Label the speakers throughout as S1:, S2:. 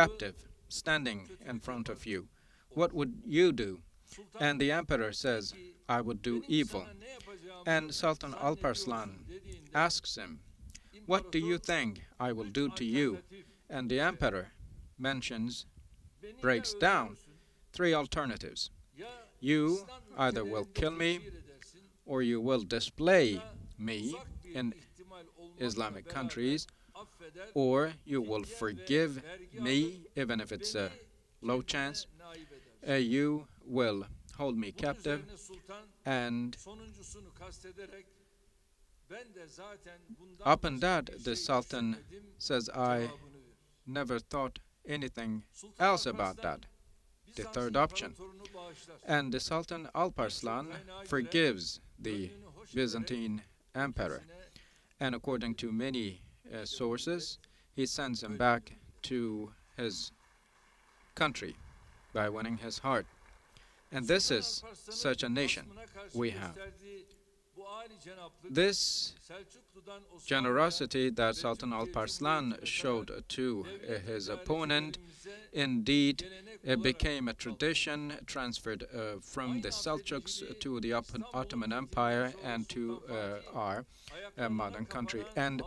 S1: captive standing in front of you. What would you do? And the emperor says, I would do evil. And Sultan Alparslan asks him, what do you think I will do to you? And the emperor mentions, breaks down three alternatives. You either will kill me, or you will display me in Islamic countries, or you will forgive me, even if it's a low chance. You will hold me captive, and upon that, the Sultan says, I never thought anything else about that, the third option. And the Sultan Alparslan forgives the Byzantine emperor. And according to many sources, he sends him back to his country by winning his heart. And this is such a nation we have. This generosity that Sultan Alparslan showed to his opponent indeed became a tradition transferred from the Seljuks to the Ottoman Empire and to our modern country. And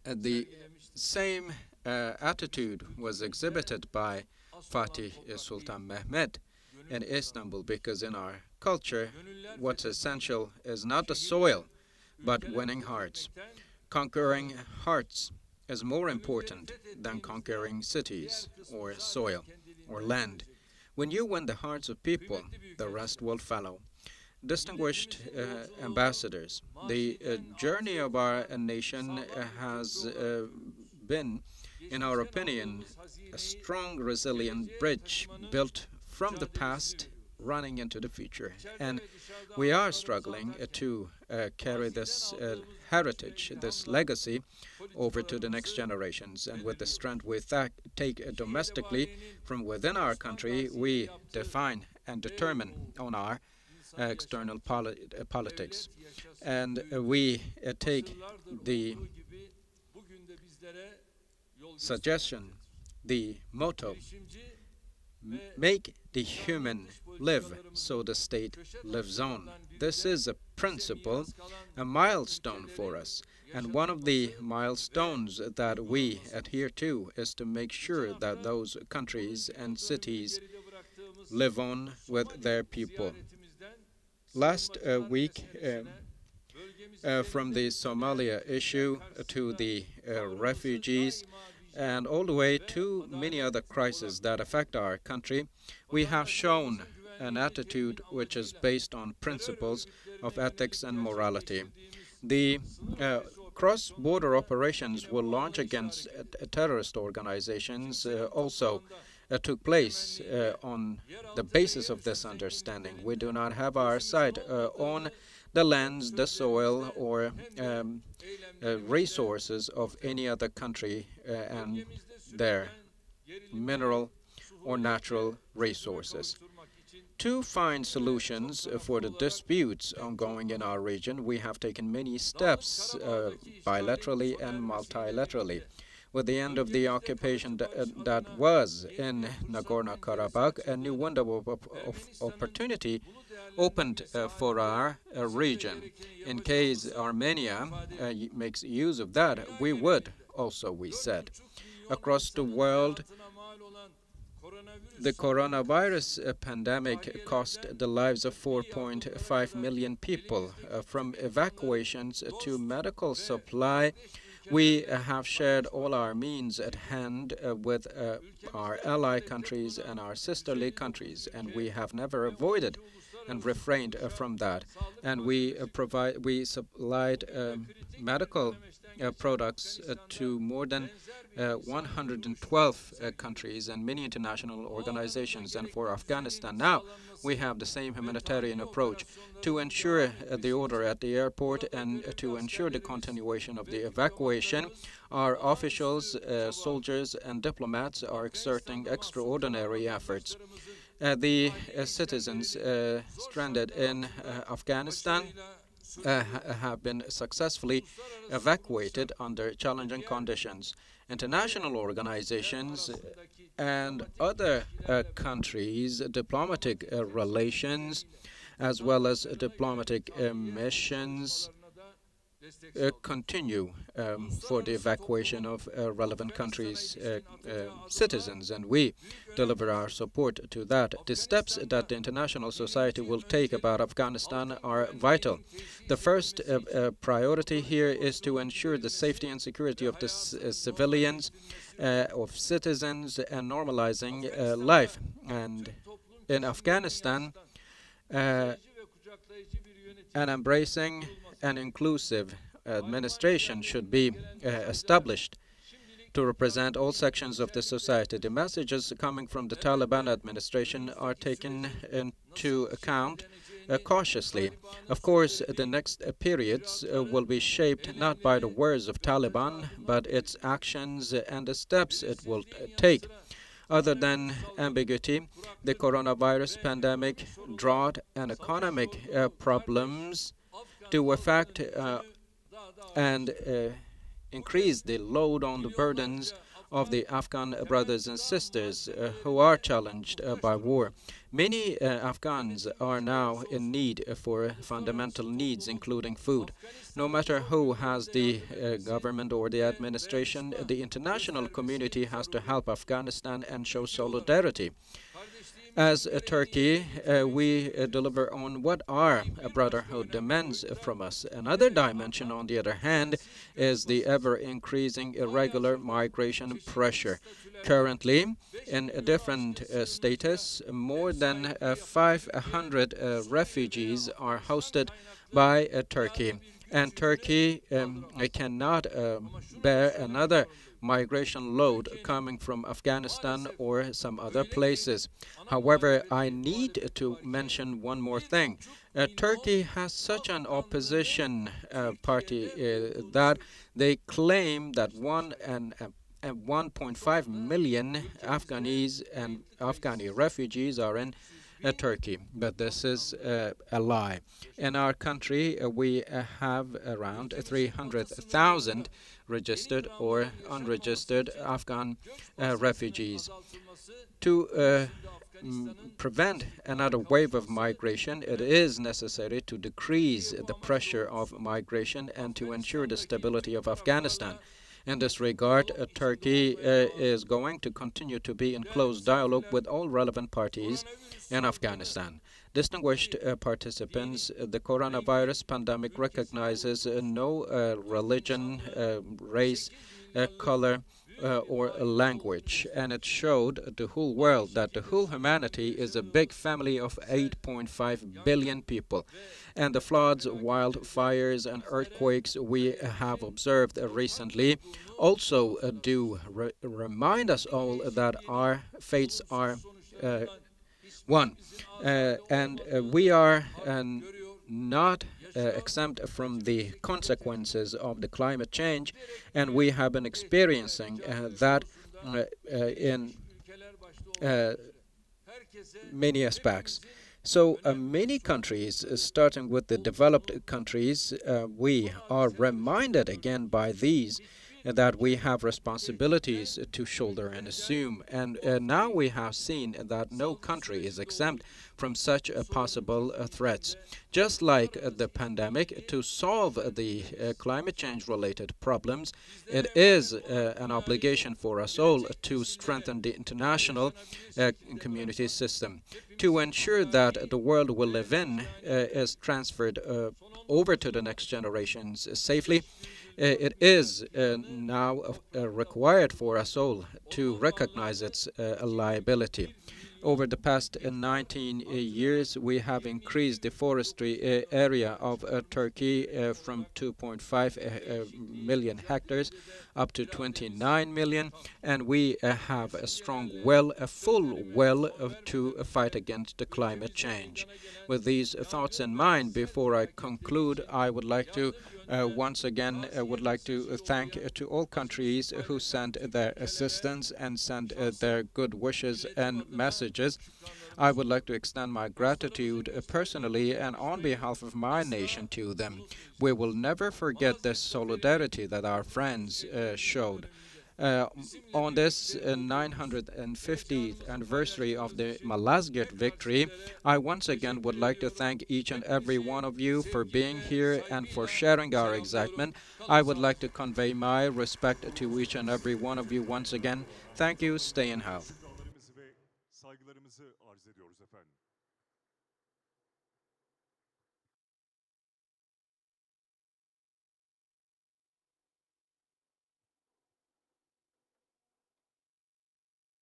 S1: the same attitude was exhibited by Fatih Sultan Mehmed in Istanbul, because in our culture, what's essential is not the soil, but winning hearts. Conquering hearts is more important than conquering cities or soil or land. When you win the hearts of people, the rest will follow. Distinguished ambassadors, the journey of our nation has been, in our opinion, a strong, resilient bridge built from the past running into the future. And we are struggling to carry this heritage, this legacy, over to the next generations. And with the strength we take domestically from within our country, we define and determine on our external politics. And we take the suggestion, the motto, make the human live so the state lives on. This is a principle, a milestone for us. And one of the milestones that we adhere to is to make sure that those countries and cities live on with their people. Last week, from the Somalia issue to the refugees, and all the way to many other crises that affect our country, we have shown an attitude which is based on principles of ethics and morality. The cross-border operations will launch against terrorist organizations also took place on the basis of this understanding. We do not have our sight on the lands, the soil, or resources of any other country and their mineral or natural resources. To find solutions for the disputes ongoing in our region, we have taken many steps bilaterally and multilaterally. With the end of the occupation that was in Nagorno-Karabakh, a new window of opportunity opened for our region. In case Armenia makes use of that, we would also, we said. Across the world, the coronavirus pandemic cost the lives of 4.5 million people, from evacuations to medical supply. We have shared all our means at hand with our ally countries and our sisterly countries, and we have never avoided and refrained from that. And we supplied medical products to more than 112 countries and many international organizations. And for Afghanistan now, we have the same humanitarian approach to ensure the order at the airport and to ensure the continuation of the evacuation. Our officials, soldiers, and diplomats are exerting extraordinary efforts. The citizens stranded in Afghanistan have been successfully evacuated under challenging conditions. International organizations and other countries' diplomatic relations, as well as diplomatic missions, continue for the evacuation of relevant countries' citizens, and we deliver our support to that. The steps that the international society will take about Afghanistan are vital. The first priority here is to ensure the safety and security of the civilians, of citizens, and normalizing life. And in Afghanistan, uh, an embracing and inclusive administration should be established to represent all sections of the society. The messages coming from the Taliban administration are taken into account cautiously. Of course, the next periods will be shaped not by the words of Taliban, but its actions and the steps it will take. Other than ambiguity, the coronavirus pandemic, drought, and economic problems do affect and increase the load on the burdens of the Afghan brothers and sisters who are challenged by war. Many Afghans are now in need for fundamental needs, including food. No matter who has the government or the administration, the international community has to help Afghanistan and show solidarity. As Turkey, we deliver on what our brotherhood demands from us. Another dimension, on the other hand, is the ever-increasing irregular migration pressure. Currently, in a different status, more than 500 refugees are hosted by Turkey. And Turkey cannot bear another migration load coming from Afghanistan or some other places. However, I need to mention one more thing. Turkey has such an opposition party that they claim that 1.5 million Afghanis and Afghani refugees are in Turkey, but this is a lie. In our country, we have around 300,000 registered or unregistered Afghan refugees. To prevent another wave of migration, it is necessary to decrease the pressure of migration and to ensure the stability of Afghanistan. In this regard, Turkey is going to continue to be in close dialogue with all relevant parties in Afghanistan. Distinguished participants, the coronavirus pandemic recognizes no religion, race, color, or a language, and it showed the whole world that the whole humanity is a big family of 8.5 billion people. And the floods, wildfires, and earthquakes we have observed recently also do remind us all that our fates are one. And we are not exempt from the consequences of the climate change, and we have been experiencing that in many aspects. So many countries, starting with the developed countries, we are reminded again by these that we have responsibilities to shoulder and assume. And now we have seen that no country is exempt from such possible threats. Just like the pandemic, to solve the climate change related problems, it is an obligation for us all to strengthen the international community system, to ensure that the world we live in is transferred over to the next generations safely. It is now required for us all to recognize its liability. Over the past 19 years, we have increased the forestry area of Turkey from 2.5 million hectares up to 29 million, and we have a strong will, a full will to fight against the climate change. With these thoughts in mind, before I conclude, I would like to once again would like to thank to all countries who sent their assistance and sent their good wishes and messages. I would like to extend my gratitude personally and on behalf of my nation to them. We will never forget the solidarity that our friends showed. Uh, on this 950th anniversary of the Malazgirt victory, I once again would like to thank each and every one of you for being here and for sharing our excitement. I would like to convey my respect to each and every one of you once again. Thank you. Stay in health.
S2: Saygılarımızı arz ediyoruz efendim.